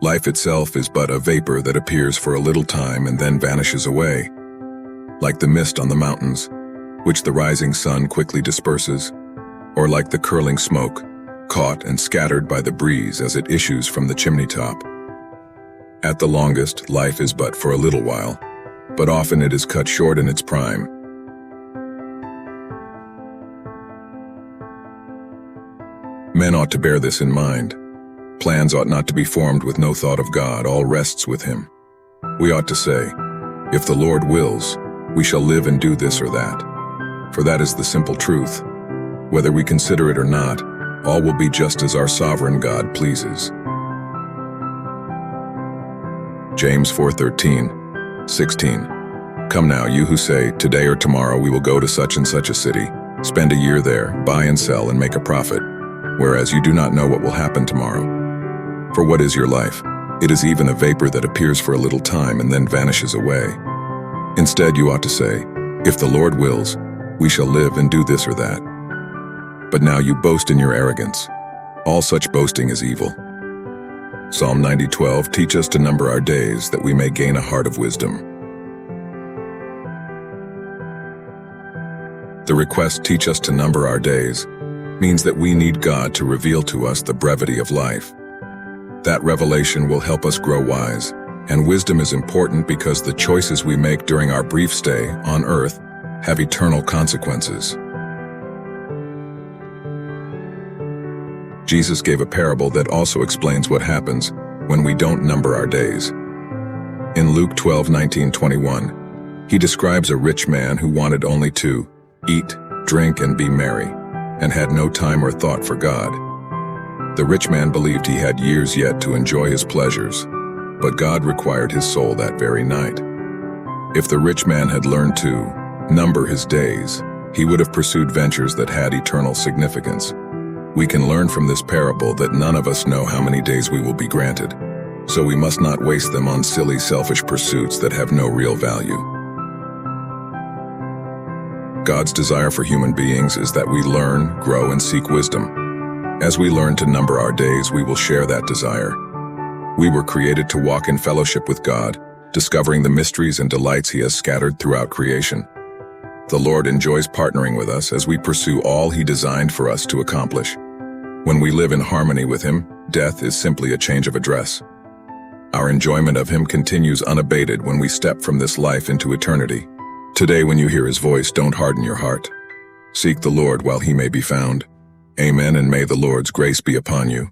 Life itself is but a vapor that appears for a little time and then vanishes away, like the mist on the mountains, which the rising sun quickly disperses, or like the curling smoke, caught and scattered by the breeze as it issues from the chimney top. At the longest, life is but for a little while, but often it is cut short in its prime. Men ought to bear this in mind. Plans ought not to be formed with no thought of God, all rests with Him. We ought to say, if the Lord wills, we shall live and do this or that. For that is the simple truth. Whether we consider it or not, all will be just as our sovereign God pleases. James 4:13-16. Come now, you who say, today or tomorrow we will go to such and such a city, spend a year there, buy and sell and make a profit, whereas you do not know what will happen tomorrow. For what is your life? It is even a vapor that appears for a little time and then vanishes away. Instead, you ought to say, if the Lord wills, we shall live and do this or that. But now you boast in your arrogance. All such boasting is evil. Psalm 90:12, teach us to number our days that we may gain a heart of wisdom. The request, teach us to number our days, means that we need God to reveal to us the brevity of life. That revelation will help us grow wise, and wisdom is important because the choices we make during our brief stay on earth have eternal consequences. Jesus gave a parable that also explains what happens when we don't number our days. In Luke 12:19-21, he describes a rich man who wanted only to eat, drink, and be merry, and had no time or thought for God. The rich man believed he had years yet to enjoy his pleasures, but God required his soul that very night. If the rich man had learned to number his days, he would have pursued ventures that had eternal significance. We can learn from this parable that none of us know how many days we will be granted, so we must not waste them on silly, selfish pursuits that have no real value. God's desire for human beings is that we learn, grow, and seek wisdom. As we learn to number our days, we will share that desire. We were created to walk in fellowship with God, discovering the mysteries and delights He has scattered throughout creation. The Lord enjoys partnering with us as we pursue all He designed for us to accomplish. When we live in harmony with Him, death is simply a change of address. Our enjoyment of Him continues unabated when we step from this life into eternity. Today, when you hear His voice, don't harden your heart. Seek the Lord while He may be found. Amen, and may the Lord's grace be upon you.